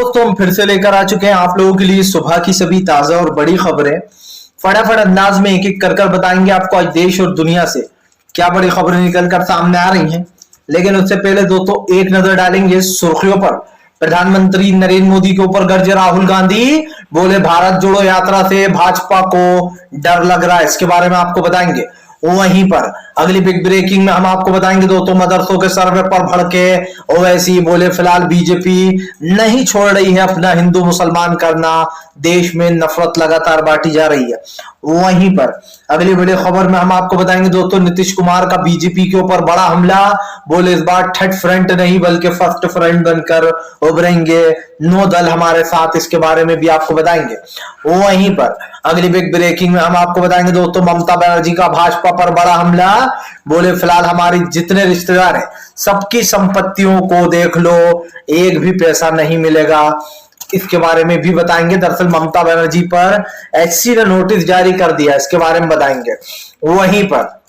दोस्तों हम फिर से लेकर आ चुके हैं आप लोगों के लिए सुबह की सभी ताजा और बड़ी खबरें। फटाफट अंदाज में एक एक कर कर बताएंगे आपको आज देश और दुनिया से क्या बड़ी खबरें निकल कर सामने आ रही हैं। लेकिन उससे पहले दोस्तों एक नजर डालेंगे सुर्खियों पर। प्रधानमंत्री नरेंद्र मोदी के ऊपर गरजे राहुल गांधी, बोले भारत जोड़ो यात्रा से भाजपा को डर लग रहा है, इसके बारे में आपको बताएंगे। वहीं पर अगली बिग ब्रेकिंग में हम आपको बताएंगे दोस्तों मदरसों के सर्वे पर भड़के ओवैसी, बोले फिलहाल बीजेपी नहीं छोड़ रही है अपना हिंदू मुसलमान करना, देश में नफरत लगातार बांटी जा रही है। वहीं पर अगली बड़ी खबर में हम आपको बताएंगे दोस्तों नीतीश कुमार का बीजेपी के ऊपर बड़ा हमला, बोले इस बार थर्ड फ्रंट नहीं बल्कि फर्स्ट फ्रंट बनकर उभरेंगे, 9 दल हमारे साथ, इसके बारे में भी आपको बताएंगे। वहीं पर अगली बिग ब्रेकिंग में हम आपको बताएंगे दोस्तों ममता बनर्जी का भाजपा पर बड़ा हमला, बोले फिलहाल हमारी जितने रिश्तेदार हैं सबकी संपत्तियों को देख लो, एक भी पैसा नहीं मिलेगा, इसके बारे में भी बताएंगे। दरअसल ममता बनर्जी पर एचसी ने नोटिस जारी कर दिया, इसके बारे में बताएंगे। वहीं पर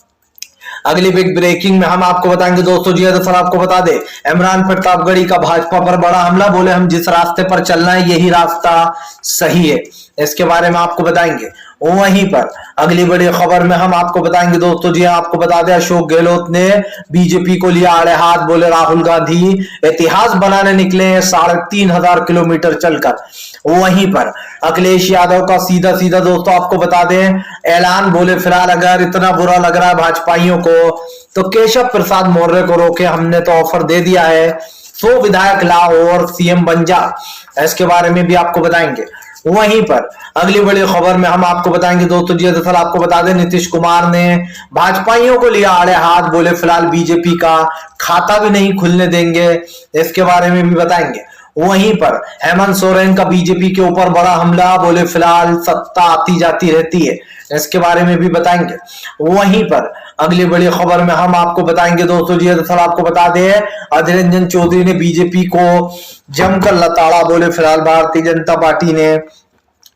अगली बिग ब्रेकिंग में हम आपको बताएंगे दोस्तों जी दरअसल आपको बता दे इमरान प्रतापगढ़ी का भाजपा पर बड़ा हमला, बोले हम जिस रास्ते पर चलना है यही रास्ता सही है, इसके बारे में आपको बताएंगे। वहीं पर अगली बड़ी खबर में हम आपको बताएंगे दोस्तों जी आपको बता दें अशोक गहलोत ने बीजेपी को लिया आड़े हाथ, बोले राहुल गांधी इतिहास बनाने निकले 3,500 किलोमीटर चलकर। वहीं पर अखिलेश यादव का सीधा सीधा दोस्तों आपको बता दें ऐलान, बोले फिलहाल अगर इतना बुरा लग रहा है भाजपाइयों को तो केशव प्रसाद मौर्य को रोके, हमने तो ऑफर दे दिया है, 100 विधायक लाओ और सीएम बन जा, इसके बारे में भी आपको बताएंगे। वहीं पर अगली बड़ी खबर में हम आपको बताएंगे दोस्तों जी दरअसल आपको बता दें नीतीश कुमार ने भाजपाइयों को लिया आड़े हाथ, बोले फिलहाल बीजेपी का खाता भी नहीं खुलने देंगे, इसके बारे में भी बताएंगे। वहीं पर हेमंत सोरेन का बीजेपी के ऊपर बड़ा हमला, बोले फिलहाल सत्ता आती जाती रहती है, इसके बारे में भी बताएंगे। वहीं पर अगली बड़ी खबर में हम आपको बताएंगे दोस्तों जी दरअसल आपको बता दें अधीर रंजन चौधरी ने बीजेपी को जमकर लताड़ा, बोले फिलहाल भारतीय जनता पार्टी ने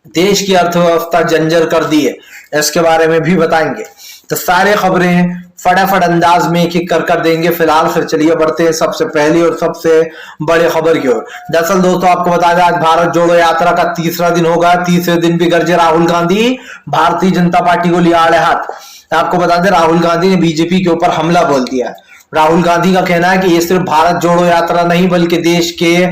देश की अर्थव्यवस्था जंजर कर दी है, इसके बारे में भी बताएंगे। तो सारे खबरें फटाफट अंदाज में एक एक कर देंगे। फिलहाल फिर चलिए बढ़ते हैं सबसे पहली और सबसे बड़ी खबर की ओर। दरअसल दोस्तों आपको बता दें आज भारत जोड़ो यात्रा का तीसरा दिन होगा, तीसरे दिन भी गरजे राहुल गांधी, भारतीय जनता पार्टी को लिया आड़े हाथ। आपको बता दें राहुल गांधी ने बीजेपी के ऊपर हमला बोल दिया। राहुल गांधी का कहना है कि ये सिर्फ भारत जोड़ो यात्रा नहीं बल्कि देश के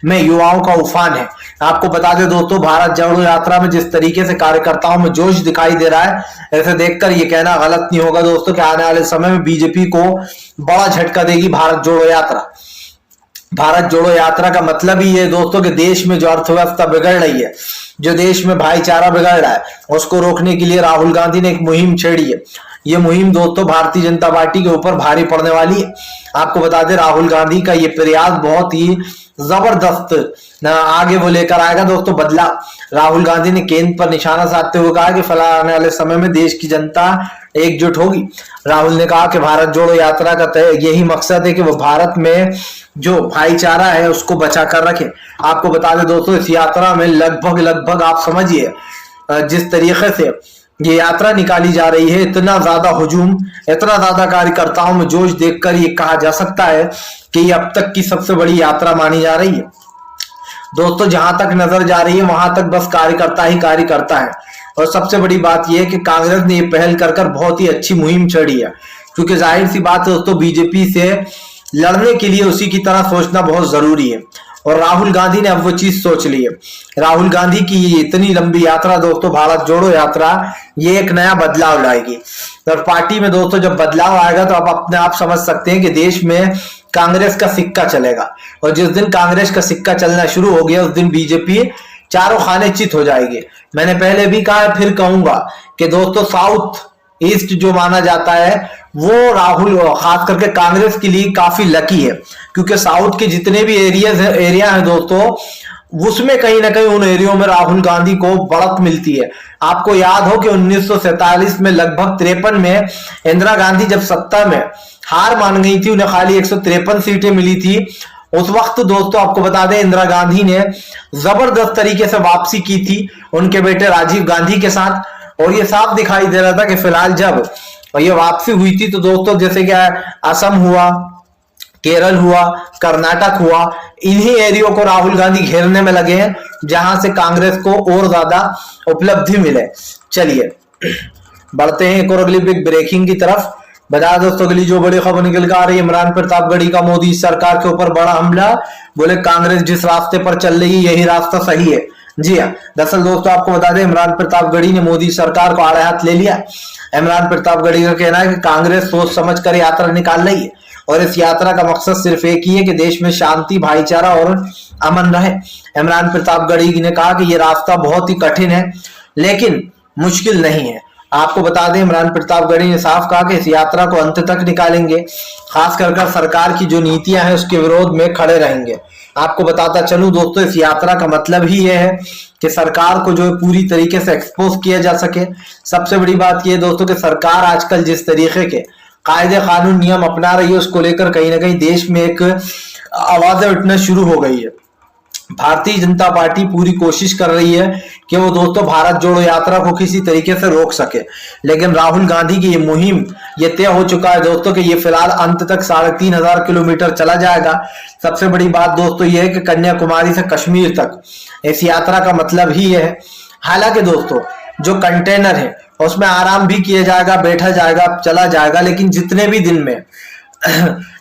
में युवाओं का उफान है। आपको बता दें दोस्तों भारत जोड़ो यात्रा में जिस तरीके से कार्यकर्ताओं में जोश दिखाई दे रहा है, ऐसे देखकर ये कहना गलत नहीं होगा दोस्तों कि आने वाले समय में बीजेपी को बड़ा झटका देगी भारत जोड़ो यात्रा। भारत जोड़ो यात्रा का मतलब ही है दोस्तों कि देश में जो अर्थव्यवस्था बिगड़ रही है, जो देश में भाईचारा बिगड़ रहा है, उसको रोकने के लिए राहुल गांधी ने एक मुहिम छेड़ी है। ये मुहिम दोस्तों भारतीय जनता पार्टी के ऊपर भारी पड़ने वाली है। आपको बता दें राहुल गांधी का ये प्रयास बहुत ही जबरदस्त आगे वो लेकर आएगा दोस्तों बदलाव। राहुल गांधी ने केंद्र पर निशाना साधते हुए कहा कि फिलहाल आने वाले समय में देश की जनता एकजुट होगी। राहुल ने कहा कि भारत जोड़ो यात्रा का यही मकसद है कि वो भारत में जो भाईचारा है उसको बचा कर रखे। आपको बता दें दोस्तों इस यात्रा में लगभग आप समझिए जिस तरीके से ये यात्रा निकाली जा रही है, इतना ज्यादा हुजूम, इतना ज्यादा कार्यकर्ताओं में जोश देखकर ये कहा जा सकता है कि ये अब तक की सबसे बड़ी यात्रा मानी जा रही है। दोस्तों जहां तक नजर जा रही है वहां तक बस कार्यकर्ता ही कार्यकर्ता है। और सबसे बड़ी बात यह है कि कांग्रेस ने ये पहल कर बहुत ही अच्छी मुहिम छेड़ी है, क्योंकि जाहिर सी बात है दोस्तों बीजेपी से लड़ने के लिए उसी की तरह सोचना बहुत जरूरी है। और राहुल गांधी ने अब वो चीज सोच ली है। राहुल गांधी की इतनी लंबी यात्रा दोस्तों भारत जोड़ो यात्रा, ये एक नया बदलाव लाएगी। और पार्टी में दोस्तों जब बदलाव आएगा तो आप अपने आप समझ सकते हैं कि देश में कांग्रेस का सिक्का चलेगा। और जिस दिन कांग्रेस का सिक्का चलना शुरू हो गया उस दिन बीजेपी चारों खाने चित हो जाएगी। मैंने पहले भी कहा फिर कहूंगा कि दोस्तों साउथ ईस्ट जो माना जाता है वो राहुल खास करके कांग्रेस के लिए काफी लकी है, क्योंकि साउथ के जितने भी एरिया है दोस्तों उसमें कहीं ना कहीं उन एरियो में राहुल गांधी को बढ़त मिलती है। आपको याद हो कि 1947 में लगभग 53 में इंदिरा गांधी जब सत्ता में हार मान गई थी, उन्हें खाली 153 सीटें मिली थी। उस वक्त दोस्तों आपको बता दें इंदिरा गांधी ने जबरदस्त तरीके से वापसी की थी उनके बेटे राजीव गांधी के साथ। और ये साफ दिखाई दे रहा था कि फिलहाल जब ये वापसी हुई थी तो दोस्तों जैसे क्या असम हुआ, केरल हुआ, कर्नाटक हुआ, इन्हीं एरियो को राहुल गांधी घेरने में लगे हैं जहां से कांग्रेस को और ज्यादा उपलब्धि मिले। चलिए बढ़ते हैं एक और अगली बिग ब्रेकिंग की तरफ। बता दोस्तों अगली जो बड़ी खबर निकल कर आ रही है, इमरान प्रतापगढ़ी का मोदी सरकार के ऊपर बड़ा हमला। बोले कांग्रेस जिस रास्ते पर चल रही है यही रास्ता सही है। जी हाँ, दरअसल दोस्तों आपको बता दें इमरान प्रतापगढ़ी ने मोदी सरकार को आड़े हाथ ले लिया। इमरान प्रतापगढ़ी का कहना है कि कांग्रेस सोच समझ कर यात्रा निकाल रही है और इस यात्रा का मकसद सिर्फ एक ही है कि देश में शांति, भाईचारा और अमन रहे। इमरान प्रतापगढ़ी ने कहा कि यह रास्ता बहुत ही कठिन है लेकिन मुश्किल नहीं है। आपको बता दें इमरान प्रतापगढ़ी ने साफ कहा कि इस यात्रा को अंत तक निकालेंगे, खास कर सरकार की जो नीतियां हैं उसके विरोध में खड़े रहेंगे। आपको बताता चलूं दोस्तों इस यात्रा का मतलब ही यह है कि सरकार को जो है पूरी तरीके से एक्सपोज किया जा सके। सबसे बड़ी बात यह दोस्तों कि सरकार आजकल जिस तरीके के कायदे कानून नियम अपना रही है उसको लेकर कहीं ना कहीं देश में एक आवाजें उठना शुरू हो गई है। भारतीय जनता पार्टी पूरी कोशिश कर रही है कि वो दोस्तों भारत जोड़ो यात्रा को किसी तरीके से रोक सके, लेकिन राहुल गांधी की ये मुहिम ये तय हो चुका है दोस्तों कि ये फिलहाल अंत तक 3,500 किलोमीटर चला जाएगा। सबसे बड़ी बात दोस्तों ये है कि कन्याकुमारी से कश्मीर तक इस यात्रा का मतलब ही है। हालांकि दोस्तों जो कंटेनर है उसमें आराम भी किया जाएगा, बैठा जाएगा, चला जाएगा, लेकिन जितने भी दिन में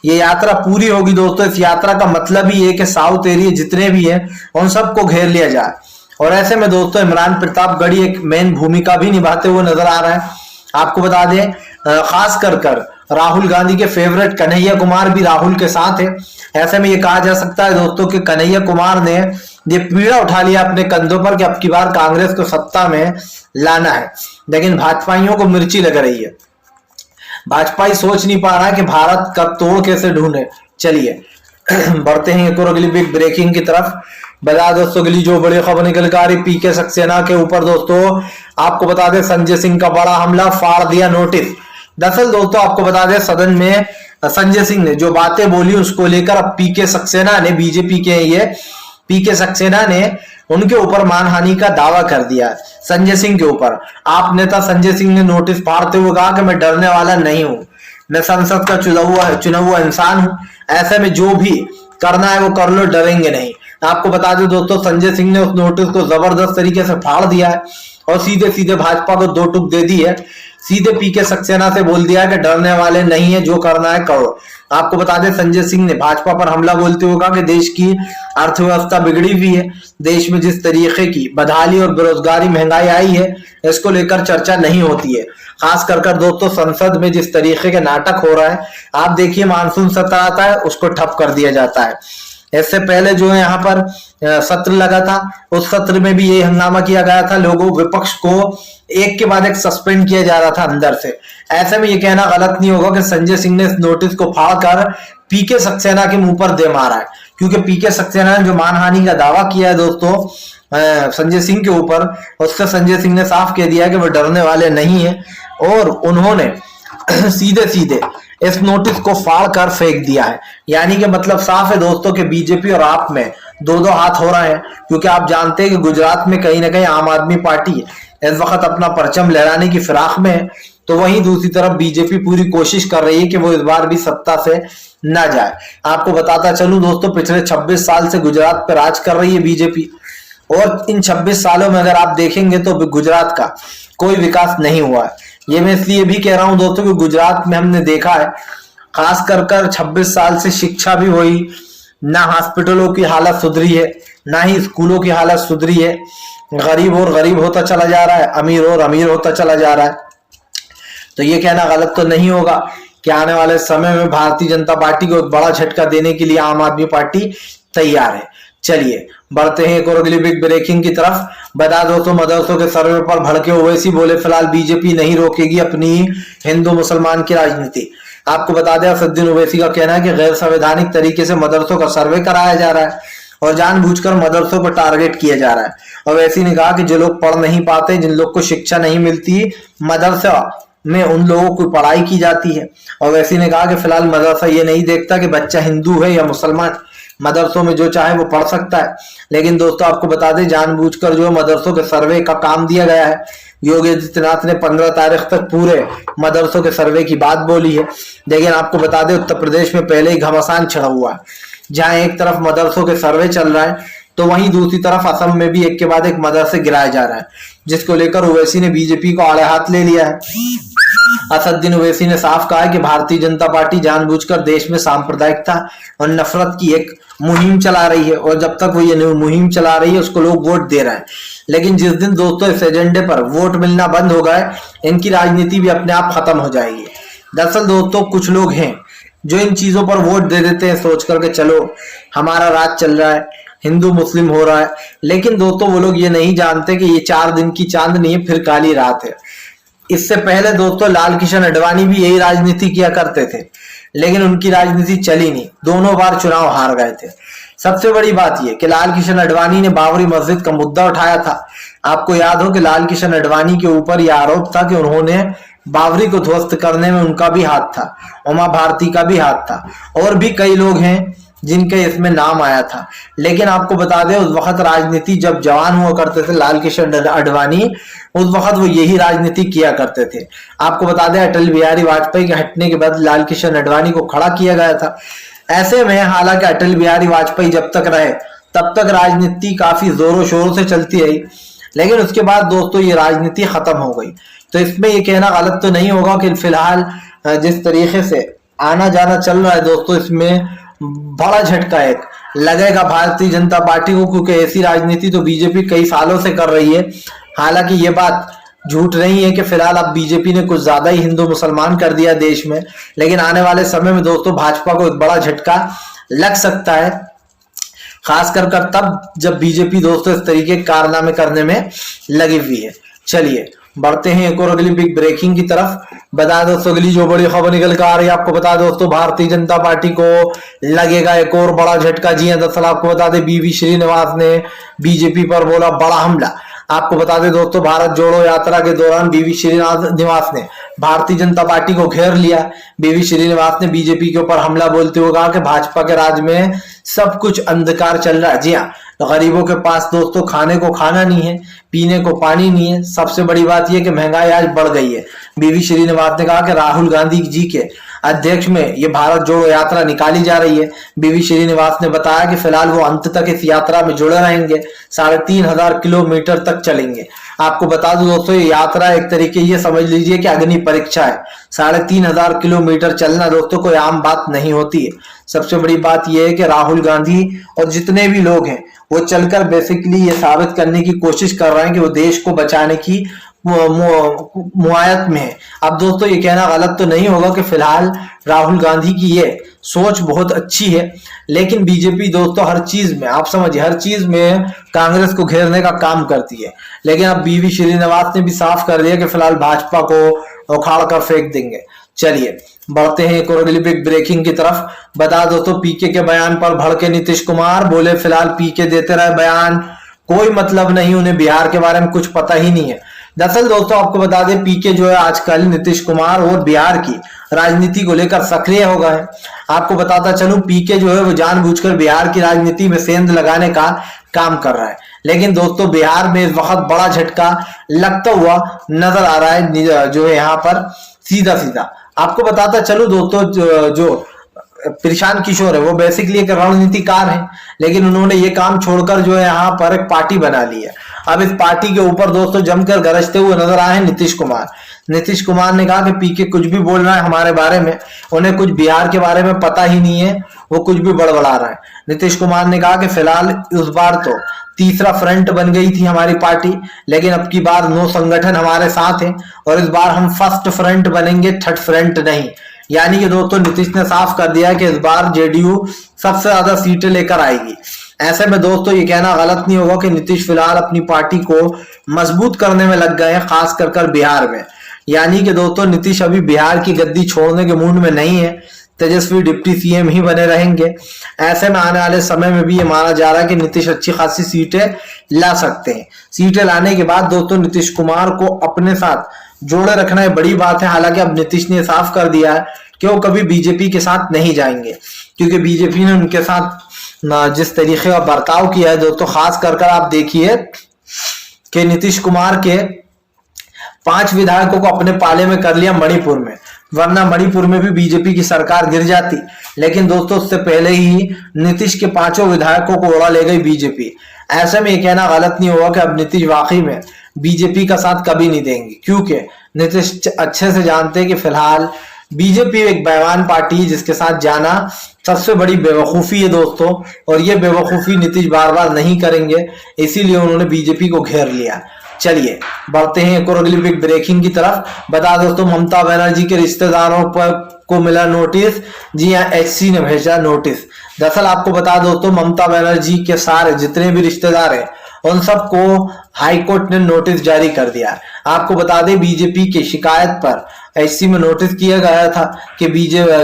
ये यात्रा पूरी होगी दोस्तों इस यात्रा का मतलब ही है कि साउथ एरिया जितने भी हैं उन सबको घेर लिया जाए। और ऐसे में दोस्तों इमरान प्रतापगढ़ी एक मेन भूमिका भी निभाते हुए नजर आ रहा है। आपको बता दें खास कर राहुल गांधी के फेवरेट कन्हैया कुमार भी राहुल के साथ है। ऐसे में ये कहा जा सकता है दोस्तों कि कन्हैया कुमार ने ये पीड़ा उठा लिया अपने कंधों पर कि अब की बार कांग्रेस को सत्ता में लाना है, लेकिन भाजपाइयों को मिर्ची लग रही है। भाजपा सोच नहीं पा रहा है कि भारत का तोड़ कैसे ढूंढे। चलिए बढ़ते हैं एक और अगली बिग ब्रेकिंग की तरफ। बता दोस्तों अगली जो बड़ी खबर निकल कर आ रही पीके सक्सेना के ऊपर दोस्तों आपको बता दें संजय सिंह का बड़ा हमला, फाड़ दिया नोटिस। दरअसल दोस्तों आपको बता दें सदन में संजय सिंह ने जो बातें बोली उसको लेकर अब पीके सक्सेना ने, बीजेपी के ये पीके सक्सेना ने उनके ऊपर मानहानि का दावा कर दिया संजय सिंह के ऊपर। आप नेता संजय सिंह ने नोटिस फाड़ते हुए कहा कि मैं डरने वाला नहीं हूं, मैं संसद का चुना हुआ इंसान हूं, ऐसे में जो भी करना है वो कर लो, डरेंगे नहीं। आपको बता दें दोस्तों संजय सिंह ने उस नोटिस को जबरदस्त तरीके से फाड़ दिया है और सीधे सीधे भाजपा को 2 टूक दे दी है। सीधे पीके सक्सेना से बोल दिया कि डरने वाले नहीं है, जो करना है करो। आपको बता दें संजय सिंह ने भाजपा पर हमला बोलते हुए कहा कि देश की अर्थव्यवस्था बिगड़ी हुई है, देश में जिस तरीके की बदहाली और बेरोजगारी महंगाई आई है इसको लेकर चर्चा नहीं होती है। खास कर दोस्तों संसद में जिस तरीके के नाटक हो रहा है, आप देखिए मानसून सत्र आता है उसको ठप कर दिया जाता है। इससे पहले जो है यहाँ पर सत्र लगा था, उस सत्र में भी ये हंगामा किया गया था, लोगों विपक्ष को एक के बाद एक सस्पेंड किया जा रहा था अंदर से। ऐसे में ये कहना गलत नहीं होगा कि संजय सिंह ने इस नोटिस को फाड़कर पीके सक्सेना के मुंह पर दे मारा है, क्योंकि पीके सक्सेना ने जो मानहानि का दावा किया है दोस्तों संजय सिंह के ऊपर, उससे संजय सिंह ने साफ कह दिया कि वो डरने वाले नहीं है और उन्होंने सीधे सीधे इस नोटिस को फाड़ कर फेंक दिया है। यानी कि मतलब साफ है दोस्तों कि बीजेपी और आप में 2-2 हाथ हो रहे हैं, क्योंकि आप जानते हैं कि गुजरात में कहीं ना कहीं आम आदमी पार्टी इस वक्त अपना परचम लहराने की फिराक में है, तो वहीं दूसरी तरफ बीजेपी पूरी कोशिश कर रही है कि वो इस बार भी सत्ता से ना जाए। आपको बताता चलूं दोस्तों पिछले 26 साल से गुजरात पर राज कर रही है बीजेपी, और इन 26 सालों में अगर आप देखेंगे तो गुजरात का कोई विकास नहीं हुआ है। ये मैं इसलिए भी कह रहा हूं दोस्तों कि गुजरात में हमने देखा है खास कर 26 साल से शिक्षा भी हुई ना, हॉस्पिटलों की हालत सुधरी है, ना ही स्कूलों की हालत सुधरी है। गरीब और गरीब होता चला जा रहा है, अमीर और अमीर होता चला जा रहा है। तो ये कहना गलत तो नहीं होगा कि आने वाले समय में भारतीय जनता पार्टी को एक बड़ा झटका देने के लिए आम आदमी पार्टी तैयार है। चलिए बढ़ते हैं एक और अगली बिग ब्रेकिंग की तरफ। बता दो तो मदरसों के सर्वे पर भड़के ओवैसी बोले फिलहाल बीजेपी नहीं रोकेगी अपनी हिंदू मुसलमान की राजनीति। आपको बता दें असदुद्दीन ओवैसी का कहना है कि गैर संवैधानिक तरीके से मदरसों का सर्वे कराया जा रहा है और जानबूझकर मदरसों को टारगेट किया जा रहा है। ओवैसी ने कहा कि जो लोग पढ़ नहीं पाते, जिन लोग को शिक्षा नहीं मिलती मदरसा में, उन लोगों की पढ़ाई की जाती है। ओवैसी ने कहा कि फिलहाल मदरसा ये नहीं देखता कि बच्चा हिंदू है या मुसलमान, मदरसों में जो चाहे वो पढ़ सकता है। लेकिन दोस्तों आपको बता दें, जानबूझकर जो मदरसों के सर्वे का काम दिया गया है। योगी आदित्यनाथ ने 15 तारीख तक पूरे मदरसों के सर्वे की बात बोली है। लेकिन आपको बता दें, उत्तर प्रदेश में पहले ही घमासान चढ़ा हुआ है। जहां एक तरफ मदरसों के सर्वे चल रहा है, तो वहीं दूसरी तरफ असम में भी एक के बाद एक मदरसे गिराए जा रहा है, जिसको लेकर ओवैसी ने बीजेपी को आड़े हाथ ले लिया है। असदुद्दीन ओवैसी ने साफ कहा है कि भारतीय जनता पार्टी जानबूझकर देश में सांप्रदायिकता और नफरत की एक मुहिम चला रही है, और जब तक वो ये मुहिम चला रही है उसको लोग वोट दे रहे हैं। लेकिन जिस दिन दोस्तों इस एजेंडे पर वोट मिलना बंद हो गए, इनकी राजनीति भी अपने आप खत्म हो जाएगी। दरअसल दोस्तों कुछ लोग हैं जो इन चीजों पर वोट दे देते हैं सोच करके चलो हमारा राज चल रहा है, हिंदू मुस्लिम हो रहा है। लेकिन दोस्तों वो लोग ये नहीं जानते कि ये 4 दिन की चांदनी है, फिर काली रात है। इससे पहले दोस्तों लाल कृष्ण आडवाणी भी यही राजनीति किया करते थे, लेकिन उनकी राजनीति चली नहीं, दोनों बार चुनाव हार गए थे। सबसे बड़ी बात यह कि लाल कृष्ण आडवाणी ने बाबरी मस्जिद का मुद्दा उठाया था। आपको याद हो कि लाल कृष्ण आडवाणी के ऊपर यह आरोप था कि उन्होंने बाबरी को ध्वस्त करने में उनका भी हाथ था, उमा भारती का भी हाथ था, और भी कई लोग हैं जिनके इसमें नाम आया था। लेकिन आपको बता दें, उस वक्त राजनीति जब जवान हुआ करते थे लाल कृष्ण आडवाणी, उस वक्त वो यही राजनीति किया करते थे। आपको बता दें, अटल बिहारी वाजपेयी के हटने के बाद लाल कृष्ण आडवाणी को खड़ा किया गया था। ऐसे में हालांकि अटल बिहारी वाजपेयी जब तक रहे तब तक राजनीति काफी जोरों शोरों से चलती रही, लेकिन उसके बाद दोस्तों ये राजनीति खत्म हो गई। तो इसमें ये कहना गलत तो नहीं होगा कि फिलहाल जिस तरीके से आना जाना चल रहा है दोस्तों, इसमें बड़ा झटका एक लगेगा भारतीय जनता पार्टी को, क्योंकि ऐसी राजनीति तो बीजेपी कई सालों से कर रही है। हालांकि ये बात झूठ नहीं है कि फिलहाल अब बीजेपी ने कुछ ज्यादा ही हिंदू मुसलमान कर दिया देश में, लेकिन आने वाले समय में दोस्तों भाजपा को एक बड़ा झटका लग सकता है, खासकर कर तब जब बीजेपी दोस्तों इस तरीके के कारनामे करने में लगी हुई है। चलिए बढ़ते हैं एक और अगली बिग ब्रेकिंग की तरफ। बता दोस्तों अगली जो बड़ी खबर निकल कर आ रही है, आपको बता दोस्तों भारतीय जनता पार्टी को लगेगा एक और बड़ा झटका। जी हां, दरअसल आपको बता दें बीवी श्रीनिवास ने बीजेपी पर बोला बड़ा हमला। आपको बता दें दोस्तों, भारत जोड़ो यात्रा के दौरान बीवी श्रीनिवास ने भारतीय जनता पार्टी को घेर लिया। बीवी श्रीनिवास ने बीजेपी के ऊपर हमला बोलते हुए कहा कि भाजपा के राज में सब कुछ अंधकार चल रहा है। जी हाँ, तो गरीबों के पास दोस्तों खाने को खाना नहीं है, पीने को पानी नहीं है, सबसे बड़ी बात यह कि महंगाई आज बढ़ गई है। बीवी श्रीनिवास ने कहा कि राहुल गांधी जी के अध्यक्ष में ये भारत जोड़ो यात्रा निकाली जा रही है। बीवी श्रीनिवास ने बताया कि फिलहाल वो अंत तक इस यात्रा में जुड़े रहेंगे, 3,500 किलोमीटर तक चलेंगे। आपको बता दूं दोस्तों, ये यात्रा एक तरीके ये समझ लीजिए कि अग्नि परीक्षा है। 3,500 किलोमीटर चलना दोस्तों कोई आम बात नहीं होती है। सबसे बड़ी बात यह है कि राहुल गांधी और जितने भी लोग हैं वो चलकर बेसिकली ये साबित करने की कोशिश कर रहे हैं कि वो देश को बचाने की मुआयत में है। अब दोस्तों ये कहना गलत तो नहीं होगा कि फिलहाल राहुल गांधी की ये सोच बहुत अच्छी है, लेकिन बीजेपी दोस्तों हर चीज में, आप समझिए हर चीज में कांग्रेस को घेरने का काम करती है। लेकिन अब बीवी श्रीनिवास ने भी साफ कर दिया कि फिलहाल भाजपा को उखाड़ कर फेंक देंगे। चलिए बढ़ते हैं एक और अगली बिग ब्रेकिंग की तरफ। बता दोस्तों, पीके के बयान पर भड़के नीतीश कुमार, बोले फिलहाल पीके देते रहे बयान, कोई मतलब नहीं, उन्हें बिहार के बारे में कुछ पता ही नहीं है। दरअसल दोस्तों आपको बता दें, पीके जो है आजकल नीतीश कुमार और बिहार की राजनीति को लेकर सक्रिय हो गए हैं। आपको बताता चलूं, पीके जो है वो जानबूझकर बिहार की राजनीति में सेंध लगाने का काम कर रहा है। लेकिन दोस्तों बिहार में इस वक्त बड़ा झटका लगता हुआ नजर आ रहा है जो है यहाँ पर सीधा सीधा। आपको बताता चलूं दोस्तों, जो प्रशांत किशोर है वो बेसिकली एक रणनीतिकार है, लेकिन उन्होंने ये काम छोड़कर जो है यहाँ पर एक पार्टी बना ली है। अब इस पार्टी के ऊपर दोस्तों जमकर गरजते हुए नजर आए हैं नीतीश कुमार। नीतीश कुमार ने कहा कि पीके कुछ भी बोल रहा है हमारे बारे में, उन्हें कुछ बिहार के बारे में पता ही नहीं है, वो कुछ भी बड़बड़ा रहा है। नीतीश कुमार ने कहा कि फिलहाल इस बार तो तीसरा फ्रंट बन गई थी हमारी पार्टी, लेकिन अब की बार 9 संगठन हमारे साथ हैं और इस बार हम फर्स्ट फ्रंट बनेंगे, थर्ड फ्रंट नहीं। यानी कि दोस्तों नीतीश ने साफ कर दिया कि इस बार जेडीयू सबसे ज्यादा सीटें लेकर आएगी। ऐसे में दोस्तों ये कहना गलत नहीं होगा कि नीतीश फिलहाल अपनी पार्टी को मजबूत करने में लग गए हैं, खास कर बिहार में। यानी कि दोस्तों नीतीश अभी बिहार की गद्दी छोड़ने के मूड में नहीं है, तेजस्वी डिप्टी सीएम ही बने रहेंगे। ऐसे में आने वाले समय में भी ये माना जा रहा है कि नीतीश अच्छी खासी सीटें ला सकते हैं। सीटें लाने के बाद दोस्तों नीतीश कुमार को अपने साथ जोड़े रखना एक बड़ी बात है। हालांकि अब नीतीश ने साफ कर दिया है कि वो कभी बीजेपी के साथ नहीं जाएंगे, क्योंकि बीजेपी ने उनके साथ जिस तरीके का बर्ताव किया है दोस्तों, खास कर आप देखिए कि नीतीश कुमार के 5 विधायकों को अपने पाले में कर लिया मणिपुर में, वरना मणिपुर में भी बीजेपी की सरकार गिर जाती। लेकिन दोस्तों उससे पहले ही नीतीश के 5 विधायकों को उड़ा ले गई बीजेपी। ऐसे में ये कहना गलत नहीं होगा कि अब नीतीश वाकई में बीजेपी का साथ कभी नहीं देंगे, क्योंकि नीतीश अच्छे से जानते हैं कि फिलहाल बीजेपी एक बेईमान पार्टी है जिसके साथ जाना सबसे बड़ी बेवकूफी है दोस्तों, और ये बेवकूफी नीतीश बार बार नहीं करेंगे, इसीलिए उन्होंने बीजेपी को घेर लिया। चलिए बढ़ते हैं एक और अगली बिग ब्रेकिंग की तरफ। बता दोस्तों, ममता बनर्जी के रिश्तेदारों पर को मिला नोटिस। जी हाँ, एचसी ने भेजा नोटिस। दरअसल आपको बता दोस्तों, ममता बनर्जी के सारे जितने भी रिश्तेदार हैं उन सबको हाईकोर्ट ने नोटिस जारी कर दिया। आपको बता दें, बीजेपी की शिकायत पर एचसी में नोटिस किया गया था कि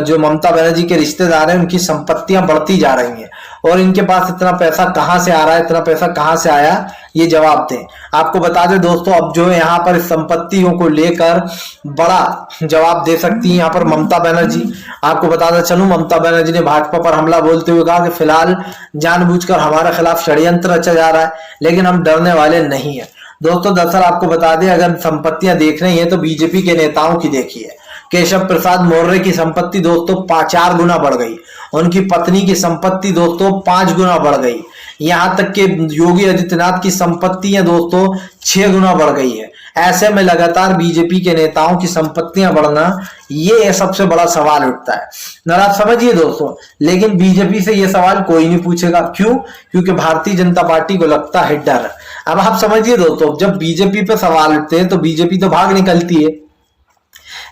जो ममता बनर्जी के रिश्तेदार हैं उनकी संपत्तियां बढ़ती जा रही हैं और इनके पास इतना पैसा कहां से आ रहा है, इतना पैसा कहां से आया, ये जवाब दें। आपको बता दें दोस्तों, अब जो है यहाँ पर संपत्तियों को लेकर बड़ा जवाब दे सकती है यहाँ पर ममता बनर्जी। आपको बताता चलूं, ममता बनर्जी ने भाजपा पर हमला बोलते हुए कहा कि फिलहाल जानबूझकर हमारे खिलाफ षड्यंत्र रचा जा रहा है, लेकिन हम डरने वाले नहीं है। दोस्तों दरअसल आपको बता दें, अगर संपत्तियां देख रही हैं तो बीजेपी के नेताओं की देखिए। केशव प्रसाद मौर्य की संपत्ति दोस्तों 4 गुना बढ़ गई, उनकी पत्नी की संपत्ति दोस्तों 5 गुना बढ़ गई, यहां तक कि योगी आदित्यनाथ की संपत्तियां दोस्तों 6 गुना बढ़ गई है। ऐसे में लगातार बीजेपी के नेताओं की संपत्तियां बढ़ना, ये सबसे बड़ा सवाल उठता है। जरा आप समझिए दोस्तों, लेकिन बीजेपी से ये सवाल कोई नहीं पूछेगा। क्यों? क्योंकि भारतीय जनता पार्टी को लगता है डर। अब आप समझिए दोस्तों, जब बीजेपी पे सवाल उठते हैं तो बीजेपी तो भाग निकलती है,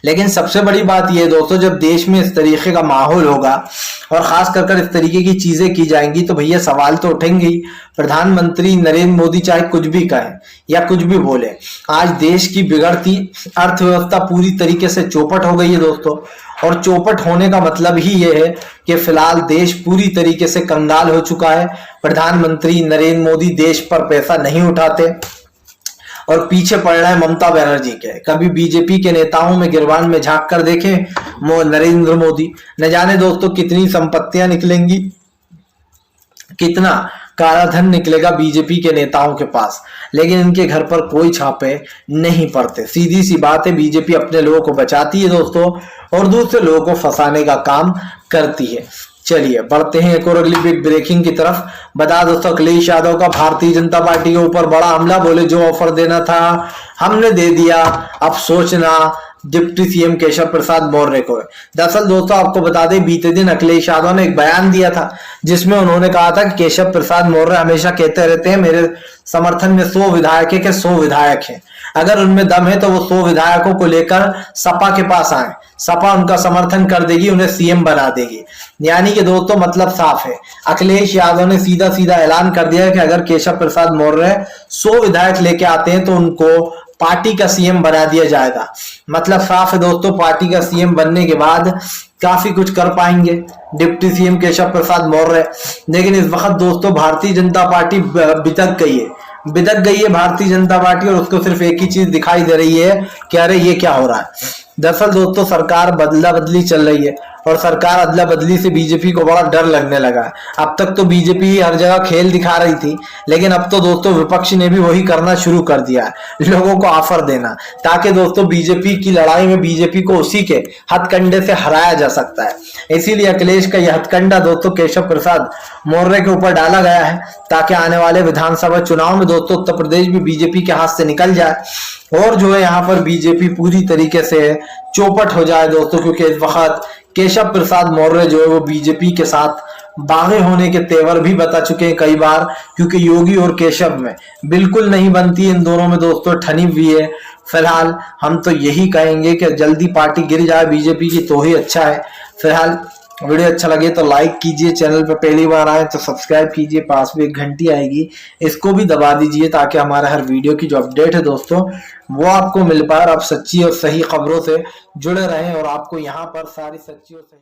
लेकिन सबसे बड़ी बात यह दोस्तों, जब देश में इस तरीके का माहौल होगा और खास कर इस तरीके की चीजें की जाएंगी तो भैया सवाल तो उठेंगे ही। प्रधानमंत्री नरेंद्र मोदी चाहे कुछ भी कहें या कुछ भी बोले, आज देश की बिगड़ती अर्थव्यवस्था पूरी तरीके से चौपट हो गई है दोस्तों, और चौपट होने का मतलब ही यह है कि फिलहाल देश पूरी तरीके से कंगाल हो चुका है। प्रधानमंत्री नरेंद्र मोदी देश पर पैसा नहीं उठाते और पीछे पड़ रहा है ममता बनर्जी के। कभी बीजेपी के नेताओं में गिरबान में झांक कर देखें नरेंद्र मोदी, न जाने दोस्तों कितनी संपत्तियां निकलेंगी, कितना काला धन निकलेगा बीजेपी के नेताओं के पास, लेकिन इनके घर पर कोई छापे नहीं पड़ते। सीधी सी बात है, बीजेपी अपने लोगों को बचाती है दोस्तों और दूसरे लोगों को फंसाने का काम करती है। चलिए बढ़ते हैं एक और अगली बिग ब्रेकिंग की तरफ। बता दोस्तों, अखिलेश यादव का भारतीय जनता पार्टी के ऊपर बड़ा हमला। बोले जो ऑफर देना था हमने दे दिया, अब सोचना डिप्टी सीएम केशव प्रसाद मौर्य को। दरअसल दोस्तों आपको बता दें, बीते दिन अखिलेश यादव ने एक बयान दिया था जिसमें उन्होंने कहा था कि केशव प्रसाद मौर्य हमेशा कहते रहते हैं मेरे समर्थन में 100 विधायक है कि 100 विधायक हैं, अगर उनमें दम है तो वो 100 विधायकों को लेकर सपा के पास आए, सपा उनका समर्थन कर देगी, उन्हें सीएम बना देगी। यानी कि दोस्तों मतलब साफ है, अखिलेश यादव ने सीधा सीधा ऐलान कर दिया है कि अगर केशव प्रसाद मौर्य 100 विधायक लेके आते हैं तो उनको पार्टी का सीएम बना दिया जाएगा। मतलब साफ है दोस्तों, पार्टी का सीएम बनने के बाद काफी कुछ कर पाएंगे डिप्टी सीएम केशव प्रसाद मौर्य। लेकिन इस वक्त दोस्तों भारतीय जनता पार्टी बिदक गई है भारतीय जनता पार्टी, और उसको सिर्फ एक ही चीज दिखाई दे रही है कि अरे ये क्या हो रहा है। दरअसल दोस्तों सरकार बदला बदली चल रही है और सरकार अदला बदली से बीजेपी को बड़ा डर लगने लगा है। अब तक तो बीजेपी हर जगह खेल दिखा रही थी, लेकिन अब तो दोस्तों विपक्ष ने भी वही करना शुरू कर दिया है, लोगों को ऑफर देना, ताकि दोस्तों बीजेपी की लड़ाई में बीजेपी को उसी के हथकंडे से हराया जा सकता है। इसीलिए अखिलेश का यह हथकंडा दोस्तों केशव प्रसाद मौर्य के ऊपर डाला गया है, ताकि आने वाले विधानसभा चुनाव में दोस्तों उत्तर प्रदेश भी बीजेपी के हाथ से निकल जाए और जो है यहाँ पर बीजेपी पूरी तरीके से चौपट हो जाए दोस्तों। क्योंकि इस वक्त केशव प्रसाद मौर्य जो है वो बीजेपी के साथ बागे होने के तेवर भी बता चुके हैं कई बार, क्योंकि योगी और केशव में बिल्कुल नहीं बनती, इन दोनों में दोस्तों ठनी हुई है। फिलहाल हम तो यही कहेंगे कि जल्दी पार्टी गिर जाए बीजेपी की तो ही अच्छा है। फिलहाल वीडियो अच्छा लगे तो लाइक कीजिए, चैनल पर पहली बार आए तो सब्सक्राइब कीजिए, पास में एक घंटी आएगी इसको भी दबा दीजिए, ताकि हमारे हर वीडियो की जो अपडेट है दोस्तों वो आपको मिल पाए और आप सच्ची और सही खबरों से जुड़े रहें और आपको यहाँ पर सारी सच्ची और सही